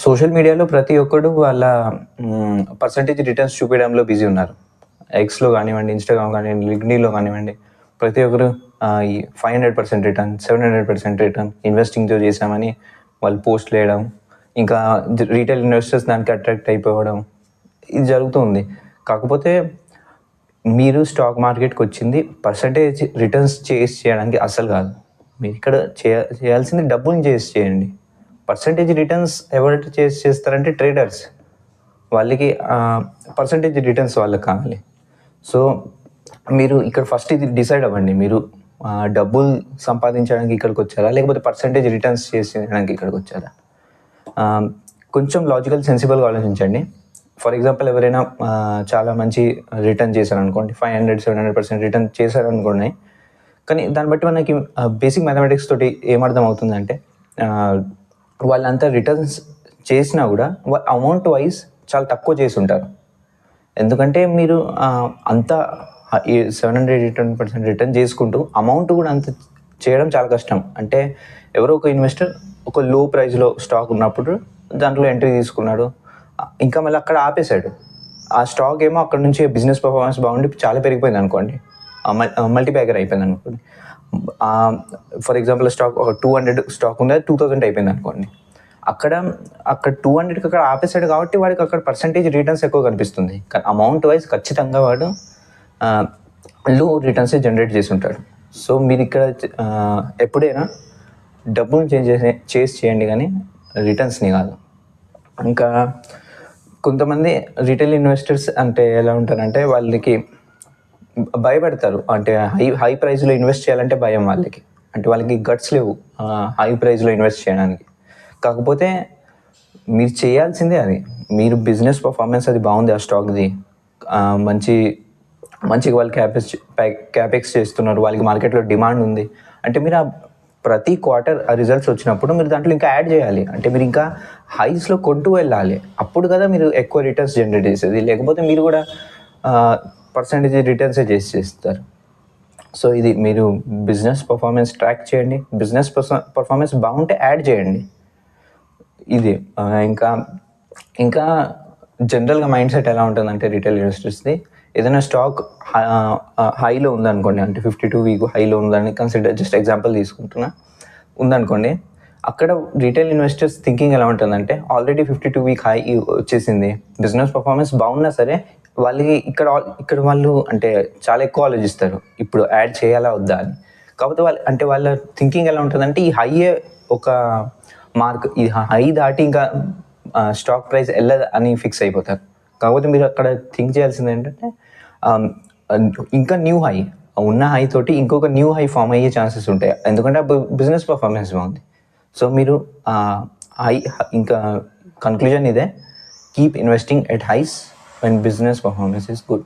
Social మీడియాలో ప్రతి ఒక్కడు వాళ్ళ పర్సంటేజ్ రిటర్న్స్ చూపించడంలో బిజీ ఉన్నారు. ఎక్స్‌లో కానివ్వండి, ఇన్‌స్టాగ్రామ్ కానివ్వండి, లింక్డ్ఇన్‌లో కానివ్వండి, ప్రతి ఒక్కరు ఈ 500% రిటర్న్, 700% రిటర్న్ ఇన్వెస్టింగ్‌తో చేశామని వాళ్ళు పోస్ట్‌లు వేయడం, ఇంకా రీటైల్ ఇన్వెస్టర్స్ దానికి అట్రాక్ట్ అయిపోవడం, ఇది జరుగుతూ ఉంది. కాకపోతే మీరు స్టాక్ మార్కెట్‌కి వచ్చింది పర్సంటేజ్ రిటర్న్స్ చేస్ చేయడానికి అస్సలు కాదు. మీరు ఇక్కడ చేయాల్సింది డబ్బుని చేస్ చేయండి. పర్సంటేజ్ రిటర్న్స్ ఎవరైతే చేస్తారంటే ట్రేడర్స్. వాళ్ళకి పర్సంటేజ్ రిటర్న్స్ వాళ్ళకి కావాలి. సో మీరు ఇక్కడ ఫస్ట్ ఇది డిసైడ్ అవ్వండి. మీరు డబ్బులు సంపాదించడానికి ఇక్కడికి వచ్చారా, లేకపోతే పర్సంటేజ్ రిటర్న్స్ చేసేయడానికి ఇక్కడికి వచ్చారా? కొంచెం లాజికల్ సెన్సిబుల్గా ఆలోచించండి. ఫర్ ఎగ్జాంపుల్ ఎవరైనా చాలా మంచి రిటర్న్ చేశారనుకోండి, 500-700% రిటర్న్ చేశారనుకోండి. కానీ దాన్ని బట్టి మనకి బేసిక్ మ్యాథమెటిక్స్ తోటి ఏమర్థం అవుతుందంటే, వాళ్ళంతా రిటర్న్స్ చేసినా కూడా అమౌంట్ వైజ్ చాలా తక్కువ చేసి ఉంటారు. ఎందుకంటే మీరు అంత 700% రిటర్న్ చేసుకుంటూ అమౌంట్ కూడా అంత చేయడం చాలా కష్టం. అంటే ఎవరో ఒక ఇన్వెస్టర్ ఒక లో ప్రైస్లో స్టాక్ ఉన్నప్పుడు దాంట్లో ఎంట్రీ తీసుకున్నాడు, ఇంకా మళ్ళీ అక్కడ ఆపేశాడు. ఆ స్టాక్ ఏమో అక్కడ నుంచి బిజినెస్ పర్ఫార్మెన్స్ బాగుండి చాలా పెరిగిపోయింది అనుకోండి, మల్టీబ్యాగర్ అయిపోయింది అనుకోండి. ఫర్ ఎగ్జాంపుల్ స్టాక్ ఒక 200 స్టాక్ ఉంది, 2000 అయిపోయింది అనుకోండి. అక్కడ 200కి అక్కడ ఆపేసాడు కాబట్టి వాడికి అక్కడ పర్సంటేజ్ రిటర్న్స్ ఎక్కువ కనిపిస్తుంది. కానీ అమౌంట్ వైజ్ ఖచ్చితంగా వాడు లో రిటర్న్సే జనరేట్ చేసి ఉంటాడు. సో మీరు ఇక్కడ ఎప్పుడైనా డబ్బును చేసి చేయండి, కానీ రిటర్న్స్ని కాదు. ఇంకా కొంతమంది రిటైల్ ఇన్వెస్టర్స్ అంటే ఎలా ఉంటారంటే, వాళ్ళకి భయపడతారు. అంటే హై ప్రైస్లో ఇన్వెస్ట్ చేయాలంటే భయం వాళ్ళకి. అంటే వాళ్ళకి గట్స్ లేవు హై ప్రైస్లో ఇన్వెస్ట్ చేయడానికి. కాకపోతే మీరు చేయాల్సిందే అది. మీరు బిజినెస్ పర్ఫార్మెన్స్ అది బాగుంది, ఆ స్టాక్ది మంచిగా వాళ్ళు క్యాపెక్స్ చేస్తున్నారు, వాళ్ళకి మార్కెట్లో డిమాండ్ ఉంది అంటే మీరు ప్రతి క్వార్టర్ ఆ రిజల్ట్స్ వచ్చినప్పుడు మీరు దాంట్లో ఇంకా యాడ్ చేయాలి. అంటే మీరు ఇంకా హైస్లో కొంటూ వెళ్ళాలి. అప్పుడు కదా మీరు ఎక్కువ రిటర్న్స్ జనరేట్ చేసేది. లేకపోతే మీరు కూడా పర్సంటేజ్ రిటర్న్సే చేస్తారు. సో ఇది మీరు బిజినెస్ పర్ఫార్మెన్స్ ట్రాక్ చేయండి. బిజినెస్ పర్ఫార్మెన్స్ బాగుంటే యాడ్ చేయండి. ఇది ఇంకా జనరల్గా మైండ్ సెట్ ఎలా ఉంటుందంటే రిటైల్ ఇన్వెస్టర్స్ది, ఏదైనా స్టాక్ హైలో ఉందనుకోండి, అంటే 52 వీక్ హైలో ఉందని జస్ట్ ఎగ్జాంపుల్ తీసుకుంటున్నా, ఉందనుకోండి. అక్కడ రిటైల్ ఇన్వెస్టర్స్ థింకింగ్ ఎలా ఉంటుందంటే, ఆల్రెడీ 52 వీక్ హై వచ్చేసింది, బిజినెస్ పర్ఫార్మెన్స్ బాగున్నా సరే వాళ్ళకి ఇక్కడ వాళ్ళు అంటే చాలా ఎక్కువ ఆలోచిస్తారు, ఇప్పుడు యాడ్ చేయాలా వద్దా అని. కాకపోతే వాళ్ళ థింకింగ్ ఎలా ఉంటుందంటే, ఈ హైయే ఒక మార్క్, ఈ హై దాటి ఇంకా స్టాక్ ప్రైస్ వెళ్ళదు అని ఫిక్స్ అయిపోతారు. కాకపోతే మీరు అక్కడ థింక్ చేయాల్సింది ఏంటంటే, ఇంకా న్యూ హై ఉన్న హై తోటి ఇంకొక న్యూ హై ఫామ్ అయ్యే ఛాన్సెస్ ఉంటాయి. ఎందుకంటే బిజినెస్ పర్ఫార్మెన్స్ బాగుంది. సో మీరు ఇంకా కన్క్లూజన్ ఇదే, keep investing at highs when business performance is good.